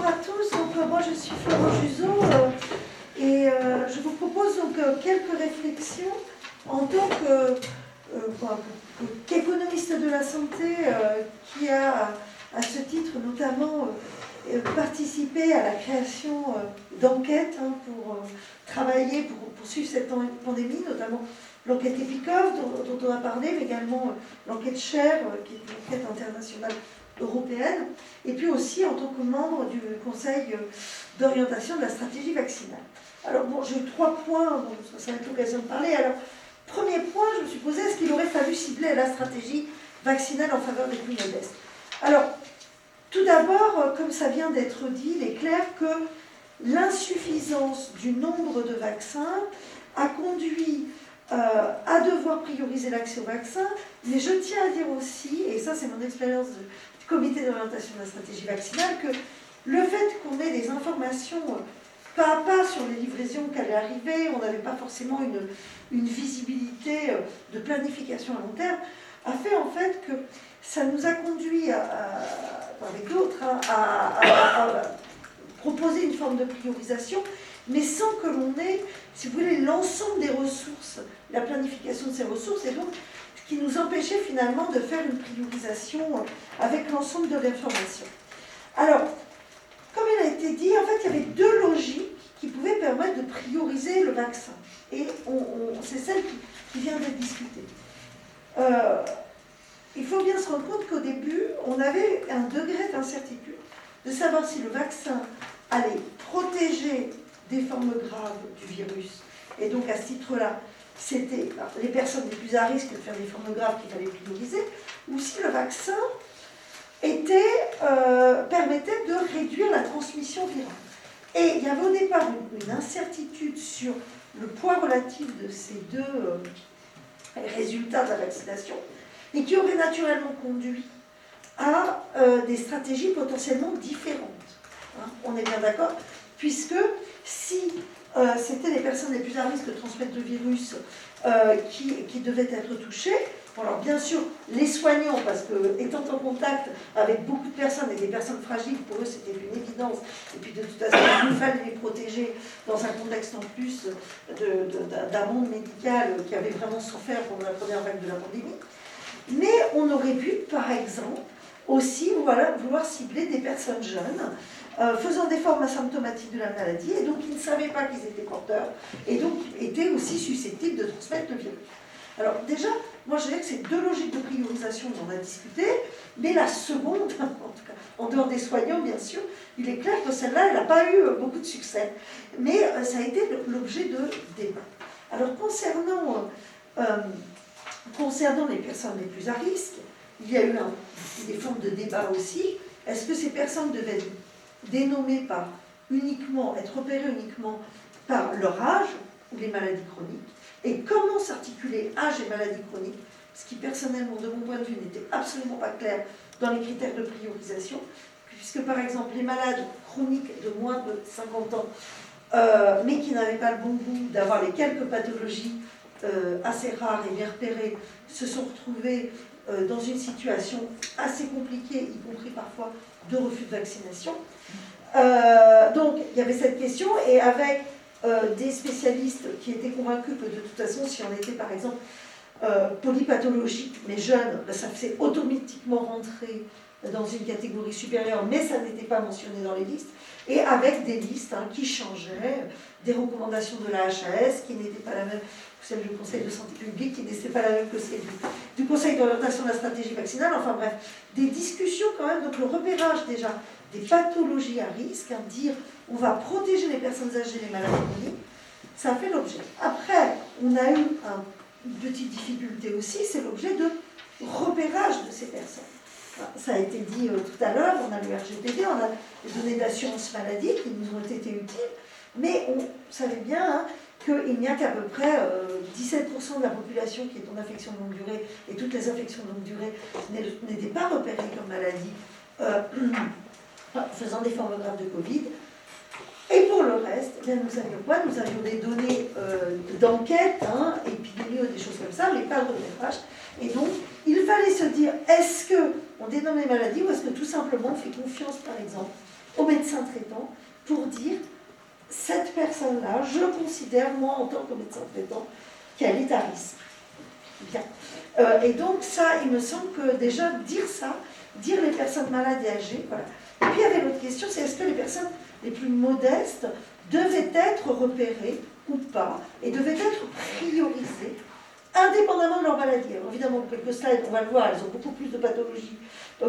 Bonjour à tous, donc moi je suis Florent Juseau et je vous propose donc quelques réflexions en tant qu'économiste de la santé qui a à ce titre notamment participé à la création d'enquêtes pour travailler, pour suivre cette pandémie, notamment l'enquête EPICOV dont on a parlé, mais également l'enquête SHARE, qui est une enquête internationale européenne, et puis aussi en tant que membre du Conseil d'orientation de la stratégie vaccinale. Alors bon, j'ai eu 3 points, donc ça va être l'occasion de parler. Alors, premier point, je me suis posé, est-ce qu'il aurait fallu cibler la stratégie vaccinale en faveur des plus modestes? Alors, tout d'abord, comme ça vient d'être dit, il est clair que l'insuffisance du nombre de vaccins a conduit à devoir prioriser l'accès aux vaccins, mais je tiens à dire aussi, et ça c'est mon expérience du comité d'orientation de la stratégie vaccinale, que le fait qu'on ait des informations pas à pas sur les livraisons qui allaient arriver, on n'avait pas forcément une visibilité de planification à long terme, a fait en fait que ça nous a conduit, avec l'autre, à proposer une forme de priorisation, mais sans que l'on ait, si vous voulez, l'ensemble des ressources, la planification de ces ressources, et donc ce qui nous empêchait finalement de faire une priorisation avec l'ensemble de l'information. Alors, comme il a été dit, en fait, il y avait 2 logiques qui pouvaient permettre de prioriser le vaccin. Et c'est celle qui vient d'être discutée. Il faut bien se rendre compte qu'au début, on avait un degré d'incertitude de savoir si le vaccin allait protéger des formes graves du virus. Et donc, à ce titre-là, c'était les personnes les plus à risque de faire des formes graves qu'il fallait prioriser, ou si le vaccin permettait de réduire la transmission virale. Et il y avait au départ une incertitude sur le poids relatif de ces 2 résultats de la vaccination, et qui aurait naturellement conduit à des stratégies potentiellement différentes. Hein, on est bien d'accord, puisque si c'était les personnes les plus à risque de transmettre le virus qui devaient être touchées, bon, alors bien sûr, les soignants, parce que étant en contact avec beaucoup de personnes et des personnes fragiles, pour eux c'était une évidence, et puis de toute façon, il fallait les protéger dans un contexte en plus d'un monde médical qui avait vraiment souffert pendant la première vague de la pandémie. Mais on aurait pu, par exemple, aussi vouloir cibler des personnes jeunes faisant des formes asymptomatiques de la maladie et donc qui ne savaient pas qu'ils étaient porteurs et donc étaient aussi susceptibles de transmettre le virus. Alors déjà, moi je dirais que c'est 2 logiques de priorisation dont on a discuté, mais la seconde, en tout cas en dehors des soignants bien sûr, il est clair que celle-là, elle n'a pas eu beaucoup de succès, mais ça a été l'objet de débats. Alors concernant les personnes les plus à risque, il y a eu des formes de débat aussi. Est-ce que ces personnes devaient être dénommées être repérées uniquement par leur âge ou les maladies chroniques? Et comment s'articuler âge et maladies chroniques? Ce qui, personnellement, de mon point de vue, n'était absolument pas clair dans les critères de priorisation, puisque, par exemple, les malades chroniques de moins de 50 ans, mais qui n'avaient pas le bon goût d'avoir les quelques pathologies assez rares et bien repérées, se sont retrouvés dans une situation assez compliquée, y compris parfois de refus de vaccination. Donc, il y avait cette question, et avec des spécialistes qui étaient convaincus que de toute façon, si on était par exemple polypathologique, mais jeune, ça faisait automatiquement rentrer dans une catégorie supérieure, mais ça n'était pas mentionné dans les listes, et avec des listes qui changeaient, des recommandations de la HAS qui n'étaient pas la même que celle du Conseil de santé publique, qui n'étaient pas la même que celle du Conseil d'orientation de la stratégie vaccinale, enfin bref, des discussions quand même, donc le repérage déjà des pathologies à risque, dire on va protéger les personnes âgées et les maladies chroniques, ça fait l'objet. Après, on a eu une petite difficulté aussi, c'est l'objet de repérage de ces personnes. Ça a été dit tout à l'heure, on a le RGPD, on a les données d'assurance maladie qui nous ont été utiles, mais on savait bien qu'il n'y a qu'à peu près 17% de la population qui est en affection de longue durée, et toutes les affections de longue durée n'étaient pas repérées comme maladie faisant des formes graves de Covid. Et pour le reste, bien, nous avions quoi? Nous avions des données d'enquête, épidémie, des choses comme ça, mais pas de repérage. Et donc, il fallait se dire, est-ce qu'on dénomme les maladies ou est-ce que tout simplement on fait confiance, par exemple, au médecin traitant pour dire cette personne-là, je considère, moi, en tant que médecin traitant, qu'elle est à risque. Bien. Et donc, ça, il me semble que déjà, dire les personnes malades et âgées, voilà. Et puis, il y avait l'autre question, c'est est-ce que les personnes les plus modestes devaient être repérées ou pas, et devaient être priorisées, indépendamment de leur maladie. Alors, évidemment, quelques slides, on va le voir, elles ont beaucoup plus de pathologies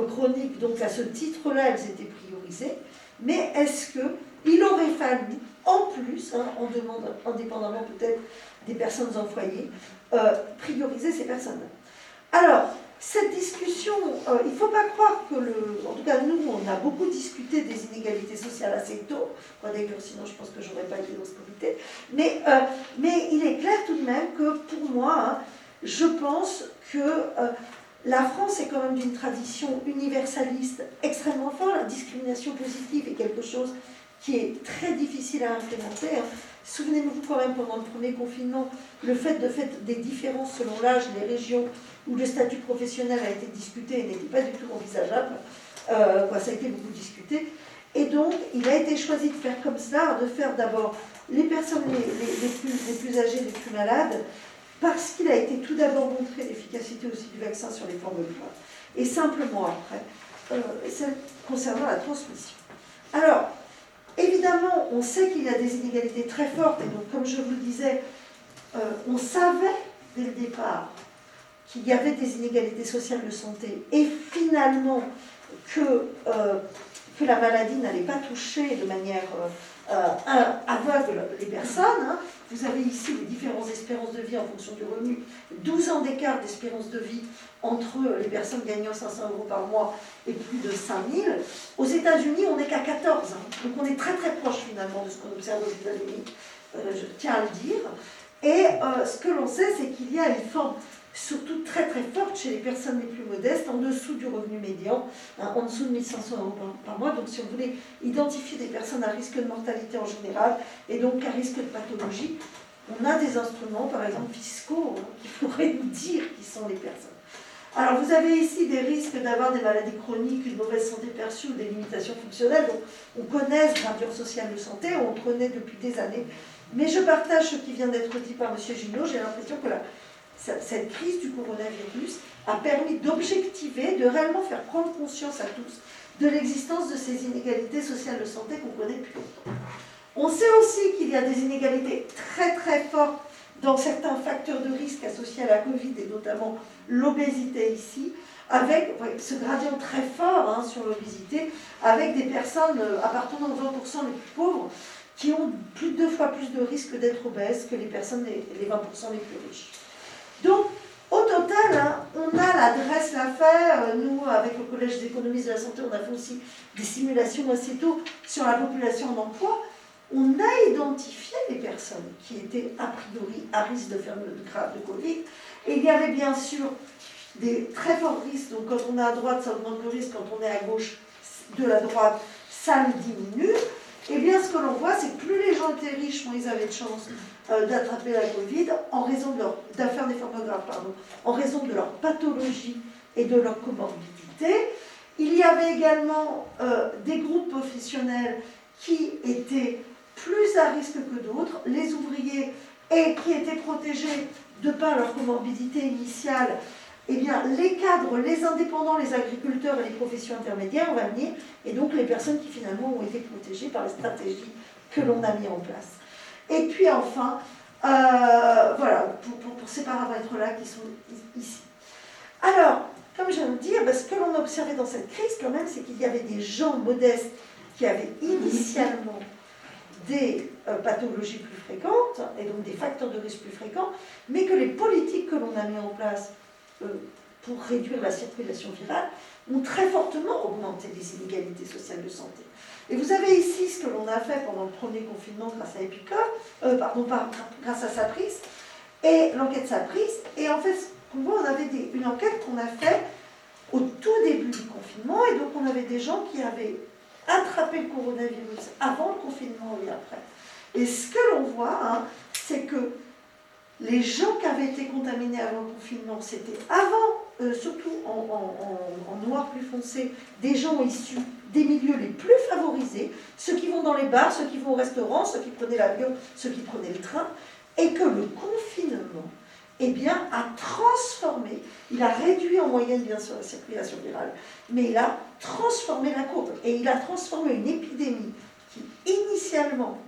chroniques, donc à ce titre-là, elles étaient priorisées. Mais est-ce qu'il aurait fallu, en plus, on demande indépendamment peut-être des personnes en foyer, prioriser ces personnes-là. Alors, cette discussion, il ne faut pas croire que en tout cas, nous, on a beaucoup discuté des inégalités sociales assez tôt, d'ailleurs, sinon je pense que je n'aurais pas été dans ce comité, mais il est clair tout de même que, pour moi, je pense que la France est quand même d'une tradition universaliste extrêmement forte. La discrimination positive est quelque chose qui est très difficile à implémenter. Souvenez-vous quand même, pendant le premier confinement, le fait des différences selon l'âge, les régions, où le statut professionnel a été discuté et n'était pas du tout envisageable. Ça a été beaucoup discuté. Et donc, il a été choisi de faire comme ça, de faire d'abord les personnes les plus âgées, les plus malades, parce qu'il a été tout d'abord montré l'efficacité aussi du vaccin sur les formes graves, et simplement après, celle concernant la transmission. Alors, évidemment, on sait qu'il y a des inégalités très fortes, et donc, comme je vous le disais, on savait dès le départ qu'il y avait des inégalités sociales de santé, et finalement que la maladie n'allait pas toucher de manière aveugle les personnes. Vous avez ici les différentes espérances de vie en fonction du revenu, 12 ans d'écart d'espérance de vie entre les personnes gagnant 500 € par mois et plus de 5 000. Aux États-Unis, on n'est qu'à 14, donc on est très très proche finalement de ce qu'on observe aux États-Unis, je tiens à le dire. Et ce que l'on sait, c'est qu'il y a une forme surtout très très forte chez les personnes les plus modestes, en dessous du revenu médian, en dessous de 1 500 € par mois. Donc si on voulait identifier des personnes à risque de mortalité en général, et donc à risque de pathologie, on a des instruments, par exemple fiscaux, qui pourraient nous dire qui sont les personnes. Alors vous avez ici des risques d'avoir des maladies chroniques, une mauvaise santé perçue ou des limitations fonctionnelles. Donc on connaît ce gradient social de santé, on le connaît depuis des années. Mais je partage ce qui vient d'être dit par M. Junot. J'ai l'impression que cette crise du coronavirus a permis d'objectiver, de réellement faire prendre conscience à tous de l'existence de ces inégalités sociales de santé qu'on connaît depuis longtemps. On sait aussi qu'il y a des inégalités très très fortes dans certains facteurs de risque associés à la Covid, et notamment l'obésité ici, avec ce gradient très fort sur l'obésité, avec des personnes appartenant aux 20% les plus pauvres qui ont plus de 2 fois plus de risque d'être obèses que les personnes, les 20% les plus riches. Donc, au total, on a l'adresse l'a fait. Nous, avec le Collège des économistes de la santé, on a fait aussi des simulations assez tôt sur la population en emploi. On a identifié les personnes qui étaient a priori à risque de faire grave de Covid. Et il y avait bien sûr des très forts risques. Donc, quand on est à droite, ça augmente le risque. Quand on est à gauche de la droite, ça le diminue. Et bien, ce que l'on voit, c'est que plus les gens étaient riches, moins ils avaient de chances d'attraper la Covid, en raison de d'affaires des formes graves, en raison de leur pathologie et de leur comorbidité. Il y avait également des groupes professionnels qui étaient plus à risque que d'autres, les ouvriers, et qui étaient protégés de par leur comorbidité initiale. Eh bien, les cadres, les indépendants, les agriculteurs et les professions intermédiaires, on va venir, et donc les personnes qui finalement ont été protégées par les stratégies que l'on a mis en place. Et puis enfin, voilà, pour ces paramètres-là qui sont ici. Alors, comme je viens de le dire, ce que l'on a observé dans cette crise, quand même, c'est qu'il y avait des gens modestes qui avaient initialement des pathologies plus fréquentes, et donc des facteurs de risque plus fréquents, mais que les politiques que l'on a mis en place pour réduire la circulation virale ont très fortement augmenté les inégalités sociales de santé. Et vous avez ici ce que l'on a fait pendant le premier confinement grâce à EPICOM, grâce à SAPRIS, et l'enquête SAPRIS. Et en fait, on voit, on avait une enquête qu'on a faite au tout début du confinement, et donc on avait des gens qui avaient attrapé le coronavirus avant le confinement et après. Et ce que l'on voit, c'est que les gens qui avaient été contaminés avant le confinement, c'était avant surtout en noir plus foncé, des gens issus des milieux les plus favorisés, ceux qui vont dans les bars, ceux qui vont au restaurant, ceux qui prenaient l'avion, ceux qui prenaient le train, et que le confinement, eh bien, a transformé, il a réduit en moyenne bien sûr la circulation virale, mais il a transformé la courbe, et il a transformé une épidémie qui initialement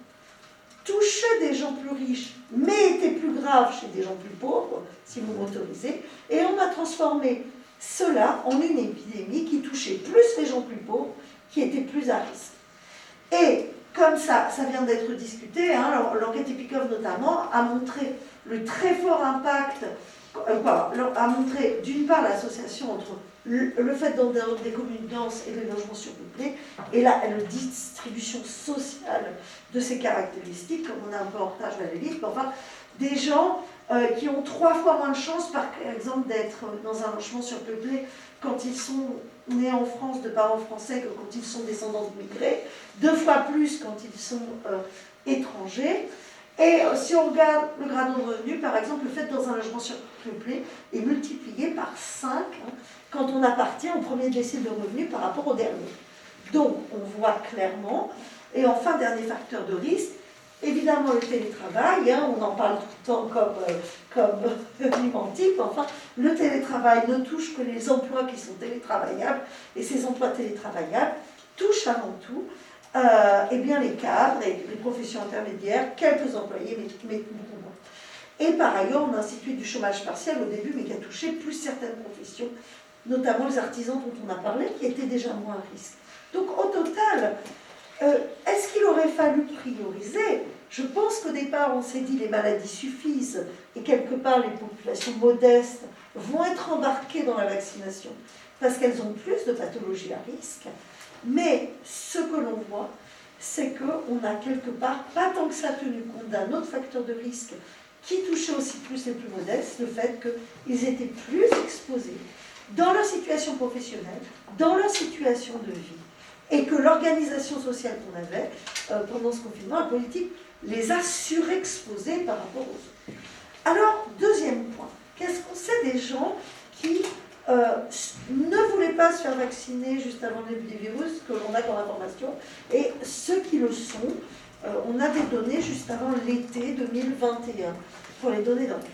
touchait des gens plus riches, mais était plus grave chez des gens plus pauvres, si vous m'autorisez, et on a transformé cela en une épidémie qui touchait plus les gens plus pauvres, qui étaient plus à risque. Et comme ça vient d'être discuté, hein, l'enquête Epikov notamment a montré le très fort impact, a montré d'une part l'association entre le fait dans des communes denses et les logements surpeuplés, et la distribution sociale de ces caractéristiques, comme on a un peu en retard, je vais aller vite, mais enfin, des gens qui ont 3 fois moins de chances, par exemple, d'être dans un logement surpeuplé quand ils sont nés en France de parents français que quand ils sont descendants d'immigrés, 2 fois plus quand ils sont étrangers. Et si on regarde le gradient de revenus, par exemple, le fait dans un logement surpeuplé est multiplié par 5 quand on appartient au premier décile de revenus par rapport au dernier. Donc, on voit clairement. Et enfin, dernier facteur de risque, évidemment le télétravail, on en parle tout le temps comme limantique, enfin, le télétravail ne touche que les emplois qui sont télétravaillables, et ces emplois télétravaillables touchent avant tout eh bien, les cadres et les professions intermédiaires, quelques employés, mais beaucoup moins. Et par ailleurs, on a institué du chômage partiel au début, mais qui a touché plus certaines professions, notamment les artisans dont on a parlé, qui étaient déjà moins à risque. Donc au total, est-ce qu'il aurait fallu prioriser? Je pense qu'au départ, on s'est dit les maladies suffisent, et quelque part, les populations modestes vont être embarquées dans la vaccination, parce qu'elles ont plus de pathologies à risque. Mais ce que l'on voit, c'est qu'on a quelque part pas tant que ça tenu compte d'un autre facteur de risque qui touchait aussi plus les plus modestes, le fait qu'ils étaient plus exposés dans leur situation professionnelle, dans leur situation de vie, et que l'organisation sociale qu'on avait pendant ce confinement, la politique, les a surexposés par rapport aux autres. Alors, deuxième point, qu'est-ce qu'on sait des gens qui ne voulaient pas se faire vacciner juste avant le début du virus, que l'on a comme information, et ceux qui le sont, on a des données juste avant l'été 2021, pour les données d'enquête.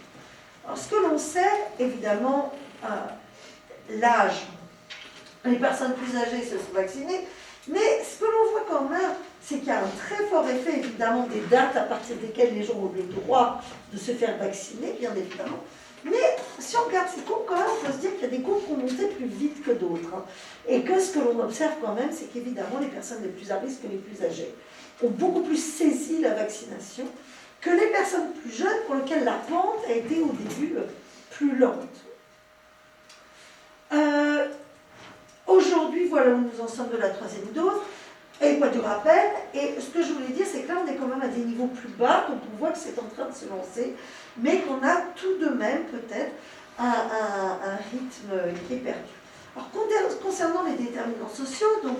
Alors, ce que l'on sait, évidemment, l'âge, les personnes plus âgées se sont vaccinées, mais ce que l'on voit quand même, c'est qu'il y a un très fort effet, évidemment, des dates à partir desquelles les gens ont le droit de se faire vacciner, bien évidemment. Mais si on regarde ces courbes, quand même, on peut se dire qu'il y a des courbes qui ont monté plus vite que d'autres. Et que ce que l'on observe quand même, c'est qu'évidemment, les personnes les plus à risque, les plus âgées, ont beaucoup plus saisi la vaccination que les personnes plus jeunes pour lesquelles la pente a été au début plus lente. Aujourd'hui, voilà où nous en sommes de la 3e dose. Et quoi du rappel, et ce que je voulais dire, c'est que là, on est quand même à des niveaux plus bas, donc on voit que c'est en train de se lancer, mais qu'on a tout de même peut-être un rythme qui est perdu. Alors, concernant les déterminants sociaux, donc,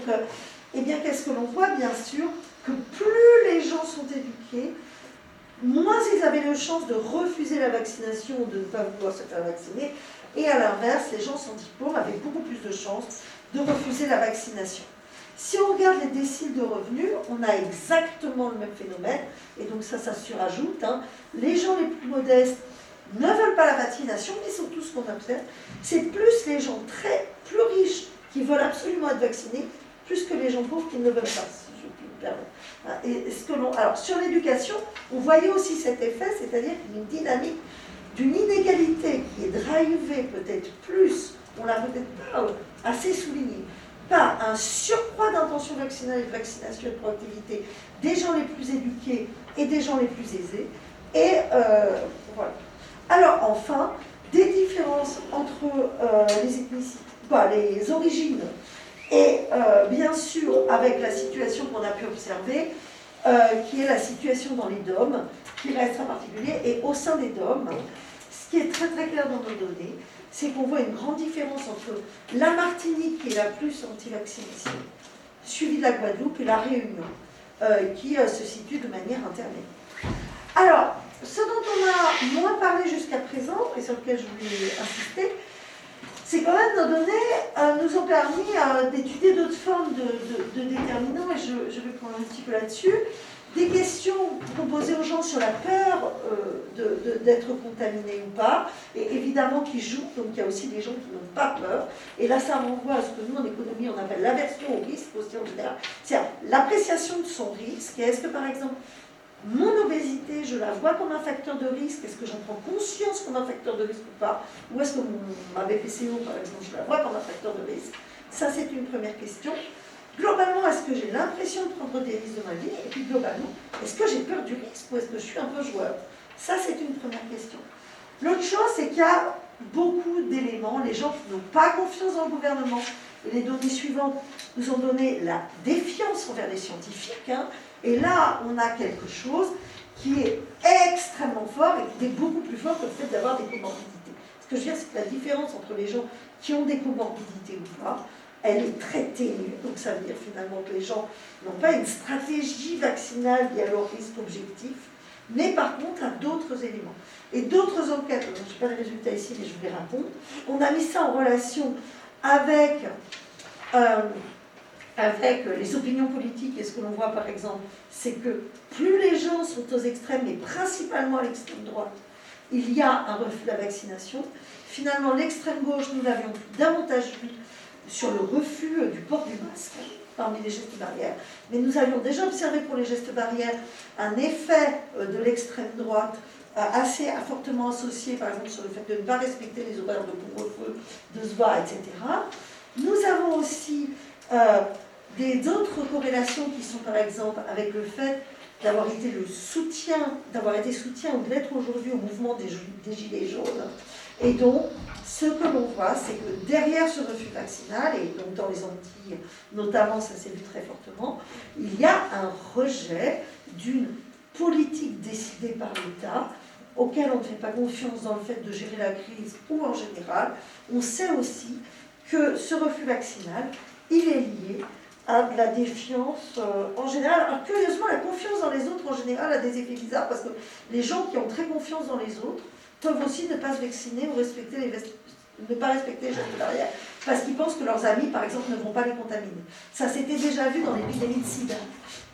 eh bien, qu'est-ce que l'on voit? Bien sûr, que plus les gens sont éduqués, moins ils avaient de chances de refuser la vaccination ou de ne pas vouloir se faire vacciner, et à l'inverse, les gens sans diplôme avaient beaucoup plus de chances de refuser la vaccination. Si on regarde les déciles de revenus, on a exactement le même phénomène, et donc ça surajoute. Les gens les plus modestes ne veulent pas la vaccination, mais surtout ce qu'on observe, c'est plus les gens plus riches qui veulent absolument être vaccinés, plus que les gens pauvres qui ne le veulent pas, si je puis me permettre. Alors, sur l'éducation, on voyait aussi cet effet, c'est-à-dire une dynamique d'une inégalité qui est drivée peut-être plus, on l'a peut-être pas assez souligné, par un surcroît d'intention vaccinale et de vaccination et de proactivité des gens les plus éduqués et des gens les plus aisés. Et voilà. Alors enfin, des différences entre les ethnicités, les origines, et bien sûr avec la situation qu'on a pu observer, qui est la situation dans les DOM, qui reste très particulier, et au sein des DOM, ce qui est très très clair dans nos données, c'est qu'on voit une grande différence entre la Martinique, qui est la plus anti-vaccination, suivie de la Guadeloupe, et la Réunion, qui se situe de manière intermédiaire. Alors, ce dont on a moins parlé jusqu'à présent, et sur lequel je voulais insister, Ces données nous ont permis d'étudier d'autres formes de déterminants, et je vais prendre un petit peu là-dessus. Des questions qu'on posait aux gens sur la peur d'être contaminés ou pas, et évidemment qui jouent, donc il y a aussi des gens qui n'ont pas peur, et là ça renvoie à ce que nous en économie on appelle l'aversion au risque aussi en général, c'est-à-dire l'appréciation de son risque, et est-ce que par exemple mon obésité, je la vois comme un facteur de risque, est-ce que j'en prends conscience comme un facteur de risque ou pas, ou est-ce que ma BPCO par exemple, je la vois comme un facteur de risque, ça c'est une première question. Globalement, est-ce que j'ai l'impression de prendre des risques de ma vie? Et puis globalement, est-ce que j'ai peur du risque ou est-ce que je suis un peu joueur? Ça, c'est une première question. L'autre chose, c'est qu'il y a beaucoup d'éléments. Les gens qui n'ont pas confiance dans le gouvernement, et les données suivantes nous ont donné la défiance envers les scientifiques. Hein. Et là, on a quelque chose qui est extrêmement fort et qui est beaucoup plus fort que le fait d'avoir des comorbidités. Ce que je veux dire, c'est que la différence entre les gens qui ont des comorbidités ou pas, elle est très ténue, donc ça veut dire finalement que les gens n'ont pas une stratégie vaccinale liée à leur risque objectif, mais par contre à d'autres éléments. Et d'autres enquêtes, je n'ai pas les résultats ici, mais je vous les raconte, on a mis ça en relation avec les opinions politiques, et ce que l'on voit par exemple, c'est que plus les gens sont aux extrêmes, et principalement à l'extrême droite, il y a un refus de la vaccination. Finalement, l'extrême gauche, nous l'avions davantage vu sur le refus du port du masque parmi les gestes barrières. Mais nous avions déjà observé pour les gestes barrières un effet de l'extrême droite assez fortement associé, par exemple, sur le fait de ne pas respecter les horaires de couvre-feu, de se voir, etc. Nous avons aussi d'autres corrélations qui sont, par exemple, avec le fait d'avoir été soutien ou de l'être aujourd'hui au mouvement des Gilets jaunes. Et donc, ce que l'on voit, c'est que derrière ce refus vaccinal, et donc dans les Antilles notamment, ça s'est vu très fortement, il y a un rejet d'une politique décidée par l'État, auquel on ne fait pas confiance dans le fait de gérer la crise ou en général. On sait aussi que ce refus vaccinal, il est lié à de la défiance en général. Alors curieusement, la confiance dans les autres en général a des effets bizarres, parce que les gens qui ont très confiance dans les autres peuvent aussi ne pas se vacciner ou ne pas respecter les gestes barrières parce qu'ils pensent que leurs amis, par exemple, ne vont pas les contaminer. Ça s'était déjà vu dans l'épidémie de sida,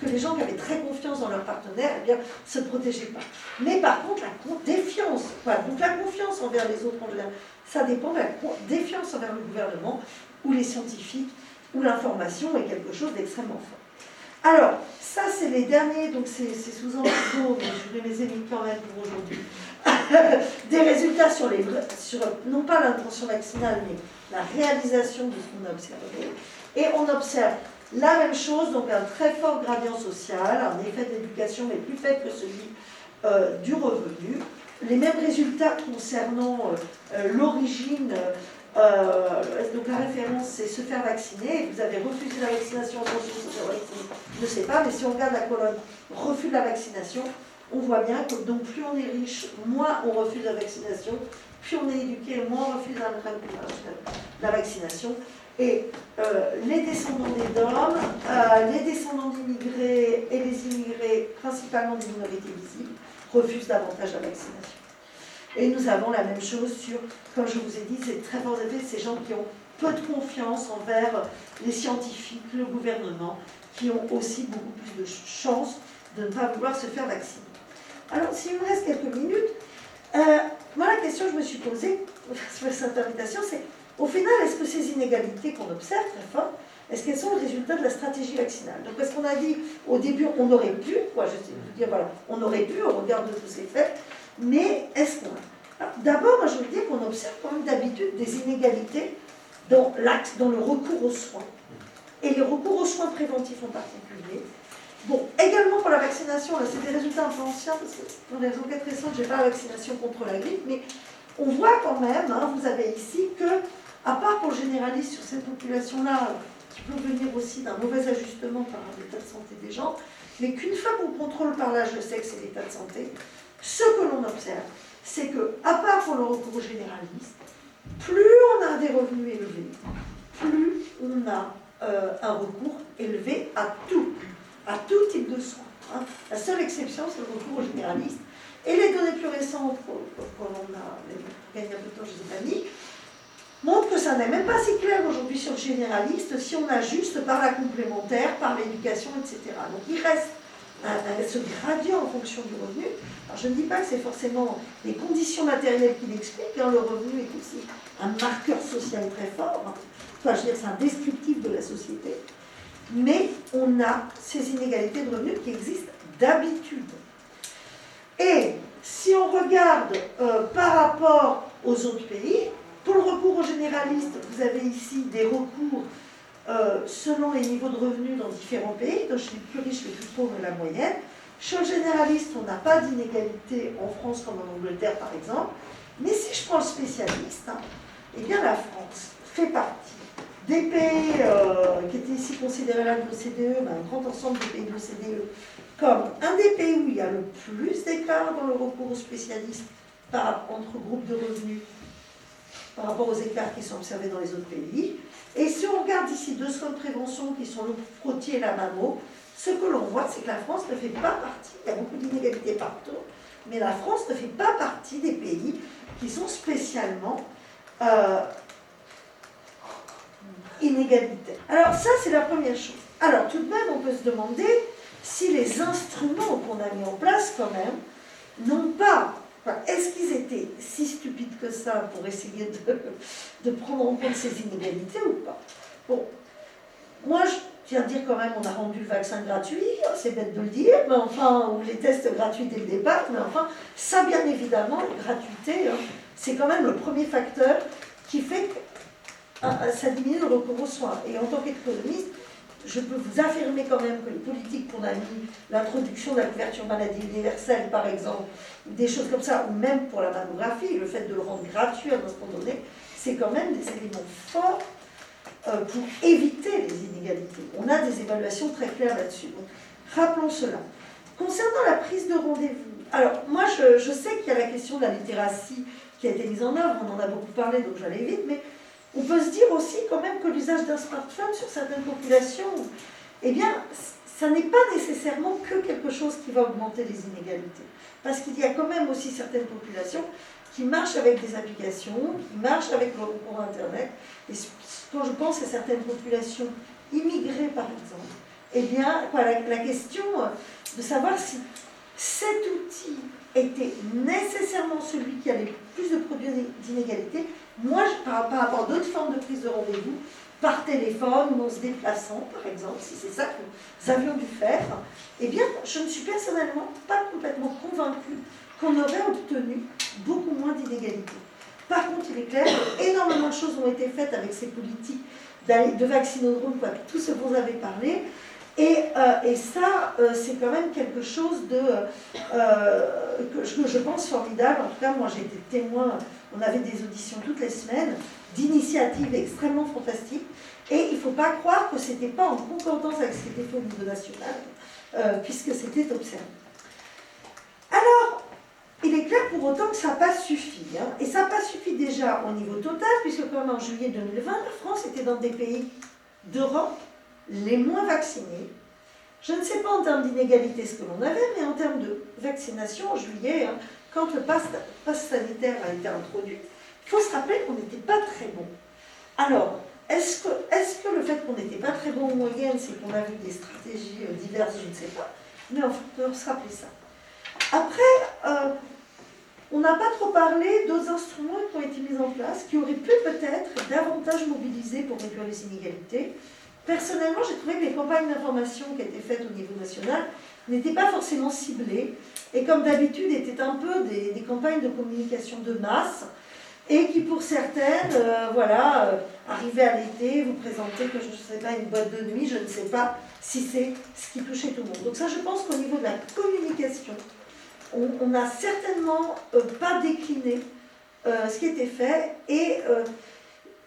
que les gens qui avaient très confiance dans leurs partenaires, eh bien, se protégeaient pas. Mais par contre, la défiance, donc la confiance envers les autres en général, ça dépend de la défiance envers le gouvernement ou les scientifiques, où l'information est quelque chose d'extrêmement fort. Alors, ça c'est les derniers, donc c'est sous un pseudo, mais je vais les émis quand même pour aujourd'hui. Des résultats sur non pas l'intention vaccinale, mais la réalisation de ce qu'on a observé. Et on observe la même chose, donc un très fort gradient social, un effet d'éducation, mais plus faible que celui du revenu. Les mêmes résultats concernant l'origine. Donc la référence, c'est se faire vacciner. Vous avez refusé la vaccination, attention, se faire vacciner, je ne sais pas, mais si on regarde la colonne refus de la vaccination, on voit bien que donc plus on est riche, moins on refuse la vaccination, plus on est éduqué, moins on refuse la vaccination. Et les descendants des DOM, les descendants d'immigrés et les immigrés, principalement des minorités visibles, refusent davantage la vaccination. Et nous avons la même chose sur, comme je vous ai dit, c'est très fort effet, ces gens qui ont peu de confiance envers les scientifiques, le gouvernement, qui ont aussi beaucoup plus de chances de ne pas vouloir se faire vacciner. Alors, s'il me reste quelques minutes, moi la question que je me suis posée sur cette invitation, c'est, au final, est-ce que ces inégalités qu'on observe très fortes, est-ce qu'elles sont le résultat de la stratégie vaccinale? Donc, parce qu'on a dit au début, on aurait pu, je sais vous dire, voilà, on aurait pu, au regard de tous ces faits, mais est-ce qu'on a? D'abord, je veux dire qu'on observe quand même d'habitude des inégalités dans le recours aux soins, et les recours aux soins préventifs en particulier. Bon, également pour la vaccination, là c'est des résultats un peu anciens, parce que dans les enquêtes récentes, je n'ai pas la vaccination contre la grippe, mais on voit quand même, vous avez ici, que, à part pour le généraliste sur cette population-là, qui peut venir aussi d'un mauvais ajustement par l'état de santé des gens, mais qu'une fois qu'on contrôle par l'âge, le sexe et l'état de santé, ce que l'on observe, c'est que, à part pour le recours au généraliste, plus on a des revenus élevés, plus on a un recours élevé à tout type de soins. La seule exception, c'est le recours au généraliste. Et les données plus récentes, qu'on a gagné un peu de temps, je les ai pas mis, montrent que ça n'est même pas si clair aujourd'hui sur le généraliste si on ajuste par la complémentaire, par l'éducation, etc. Donc il reste ce gradient en fonction du revenu. Alors je ne dis pas que c'est forcément les conditions matérielles qui l'expliquent, hein, le revenu est aussi un marqueur social très fort, hein. Enfin, je veux dire, c'est un descriptif de la société, mais on a ces inégalités de revenus qui existent d'habitude. Et si on regarde par rapport aux autres pays, pour le recours aux généralistes, vous avez ici des recours selon les niveaux de revenus dans différents pays, donc chez les plus riches, les plus pauvres et la moyenne. Chez le généraliste, on n'a pas d'inégalité en France comme en Angleterre par exemple, mais si je prends le spécialiste, hein, eh bien la France fait partie des pays qui étaient ici considérés là de l'OCDE, un grand ensemble des pays de l'OCDE, comme un des pays où il y a le plus d'écart dans le recours aux spécialistes entre groupes de revenus par rapport aux écarts qui sont observés dans les autres pays. Et si on regarde ici deux soins de prévention qui sont le frottier et la mammo, ce que l'on voit, c'est que la France ne fait pas partie, il y a beaucoup d'inégalités partout, mais la France ne fait pas partie des pays qui sont spécialement inégalitaires. Alors ça, c'est la première chose. Alors tout de même, on peut se demander si les instruments qu'on a mis en place quand même n'ont pas... Enfin, est-ce qu'ils étaient si stupides que ça pour essayer de prendre en compte ces inégalités ou pas? Bon, moi je tiens à dire quand même, on a rendu le vaccin gratuit, c'est bête de le dire, mais enfin, ou les tests gratuits dès le départ, mais enfin, ça bien évidemment, la gratuité, hein, c'est quand même le premier facteur qui fait que ça diminue le recours aux soins. Et en tant qu'économiste, je peux vous affirmer quand même que les politiques qu'on a mis, l'introduction de la couverture maladie universelle par exemple, des choses comme ça, ou même pour la mammographie, le fait de le rendre gratuit à un instant donné, c'est quand même des éléments forts pour éviter les inégalités. On a des évaluations très claires là-dessus. Donc, rappelons cela. Concernant la prise de rendez-vous, alors moi je sais qu'il y a la question de la littératie qui a été mise en œuvre, on en a beaucoup parlé donc j'allais vite, mais on peut se dire aussi quand même que l'usage d'un smartphone sur certaines populations, eh bien, ça n'est pas nécessairement que quelque chose qui va augmenter les inégalités. Parce qu'il y a quand même aussi certaines populations qui marchent avec des applications, qui marchent avec le recours à Internet. Et quand je pense à certaines populations immigrées, par exemple, eh bien, la question de savoir si cet outil était nécessairement celui qui allait plus de produire d'inégalités, moi, par rapport à d'autres formes de prise de rendez-vous, par téléphone ou en se déplaçant, par exemple, si c'est ça que nous avions dû faire, eh bien, je ne suis personnellement pas complètement convaincue qu'on aurait obtenu beaucoup moins d'inégalités. Par contre, il est clair qu'énormément de choses ont été faites avec ces politiques de vaccinodrome, tout ce dont vous avez parlé, et ça, c'est quand même quelque chose que je pense formidable. En tout cas, moi, j'ai été témoin, on avait des auditions toutes les semaines, d'initiatives extrêmement fantastiques. Et il ne faut pas croire que ce n'était pas en concordance avec ce qui était fait au niveau national, puisque c'était observé. Alors, il est clair pour autant que ça n'a pas suffi. Hein, et ça n'a pas suffi déjà au niveau total, puisque comme en juillet 2020, la France était dans des pays d'Europe les moins vaccinés. Je ne sais pas en termes d'inégalité ce que l'on avait, mais en termes de vaccination, en juillet, hein, quand le pass sanitaire a été introduit, il faut se rappeler qu'on n'était pas très bon. Alors, est-ce que le fait qu'on n'était pas très bon en moyenne, c'est qu'on a vu des stratégies diverses, je ne sais pas, mais on peut se rappeler ça. Après, on n'a pas trop parlé d'autres instruments qui ont été mis en place, qui auraient pu peut-être davantage mobiliser pour réduire les inégalités. Personnellement, j'ai trouvé que les campagnes d'information qui étaient faites au niveau national n'étaient pas forcément ciblées, et comme d'habitude, étaient un peu des campagnes de communication de masse, et qui pour certaines, arrivaient à l'été, vous présentez que je ne sais pas, une boîte de nuit, je ne sais pas si c'est ce qui touchait tout le monde. Donc ça, je pense qu'au niveau de la communication, on n'a certainement pas décliné ce qui était fait, et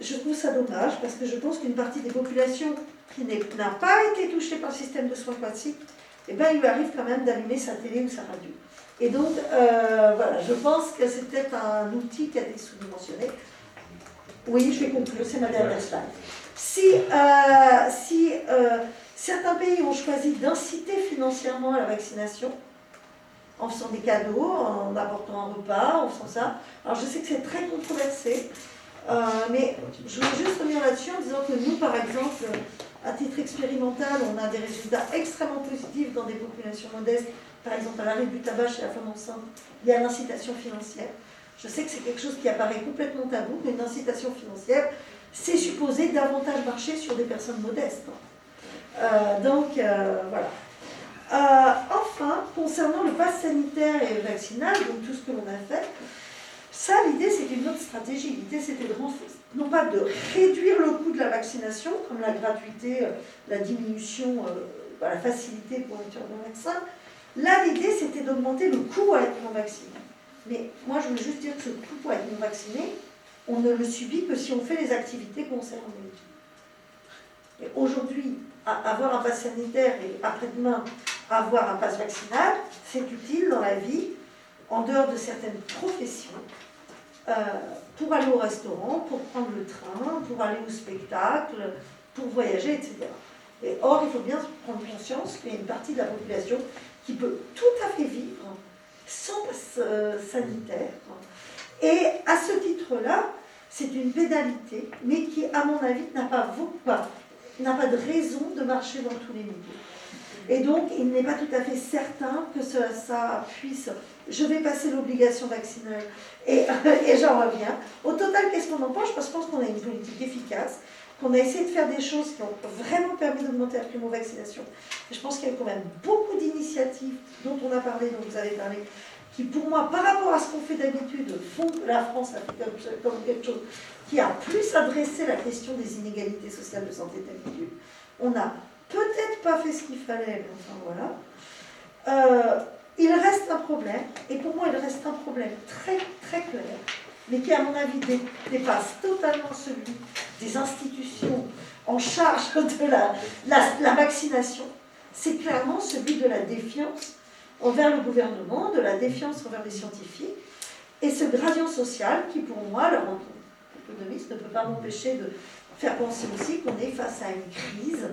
je trouve ça dommage, parce que je pense qu'une partie des populations qui n'a pas été touchée par le système de soins classiques, eh bien, il lui arrive quand même d'allumer sa télé ou sa radio. Et donc, voilà, je pense que c'est peut-être un outil qui a été sous-dimensionné. Oui, je vais conclure, c'est ma dernière slide. Si certains pays ont choisi d'inciter financièrement à la vaccination, en faisant des cadeaux, en apportant un repas, en faisant ça, alors je sais que c'est très controversé, Mais je voulais juste revenir là-dessus en disant que nous, par exemple, à titre expérimental, on a des résultats extrêmement positifs dans des populations modestes. Par exemple, à l'arrêt du tabac chez la femme enceinte, il y a l'incitation financière. Je sais que c'est quelque chose qui apparaît complètement tabou, mais une incitation financière, c'est supposé davantage marcher sur des personnes modestes. Voilà. Enfin, concernant le pass sanitaire et vaccinal, donc tout ce que l'on a fait, ça, l'idée, c'était une autre stratégie. L'idée, c'était de renforcer, non pas de réduire le coût de la vaccination, comme la gratuité, la diminution, la facilité pour l'obtention d'un vaccin. Là, l'idée, c'était d'augmenter le coût à être non vacciné. Mais moi, je voulais juste dire que ce coût pour être non vacciné, on ne le subit que si on fait les activités concernées. Et aujourd'hui, avoir un pass sanitaire et après-demain, avoir un pass vaccinal, c'est utile dans la vie, en dehors de certaines professions, pour aller au restaurant, pour prendre le train, pour aller au spectacle, pour voyager, etc. Et or, il faut bien prendre conscience qu'il y a une partie de la population qui peut tout à fait vivre sans passe sanitaire. Et à ce titre-là, c'est une pénalité, mais qui, à mon avis, n'a pas de raison de marcher dans tous les milieux. Et donc, il n'est pas tout à fait certain que ça puisse... Je vais passer l'obligation vaccinale et j'en reviens. Au total, qu'est-ce qu'on en pense? Je pense qu'on a une politique efficace, qu'on a essayé de faire des choses qui ont vraiment permis d'augmenter la primo-vaccination. Et je pense qu'il y a quand même beaucoup d'initiatives dont on a parlé, dont vous avez parlé, qui pour moi, par rapport à ce qu'on fait d'habitude, font que la France a fait comme quelque chose qui a plus adressé la question des inégalités sociales de santé d'habitude. On n'a peut-être pas fait ce qu'il fallait, mais enfin voilà. Il reste un problème, et pour moi il reste un problème très très clair, mais qui à mon avis dépasse totalement celui des institutions en charge de la vaccination. C'est clairement celui de la défiance envers le gouvernement, de la défiance envers les scientifiques, et ce gradient social qui pour moi, leur économiste ne peut pas m'empêcher de faire penser aussi qu'on est face à une crise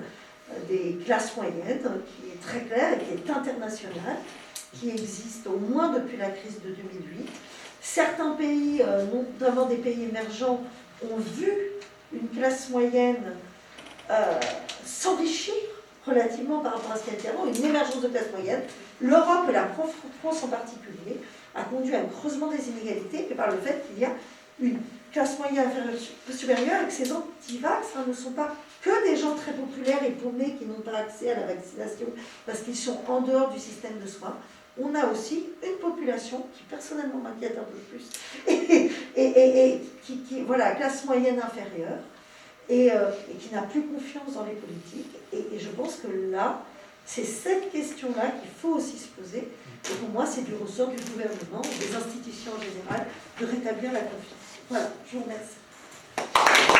des classes moyennes qui est très claire et qui est internationale, qui existe au moins depuis la crise de 2008. Certains pays, notamment des pays émergents, ont vu une classe moyenne s'enrichir relativement par rapport à ce qu'elle était avant, une émergence de classe moyenne. L'Europe et la France en particulier a conduit à un creusement des inégalités, mais par le fait qu'il y a une classe moyenne supérieure et que ces anti-vax ne sont pas que des gens très populaires et paumés qui n'ont pas accès à la vaccination parce qu'ils sont en dehors du système de soins. On a aussi une population qui personnellement m'inquiète un peu plus et qui voilà, classe moyenne inférieure et qui n'a plus confiance dans les politiques. Et je pense que là, c'est cette question-là qu'il faut aussi se poser. Et pour moi, c'est du ressort du gouvernement, des institutions en général, de rétablir la confiance. Voilà, je vous remercie.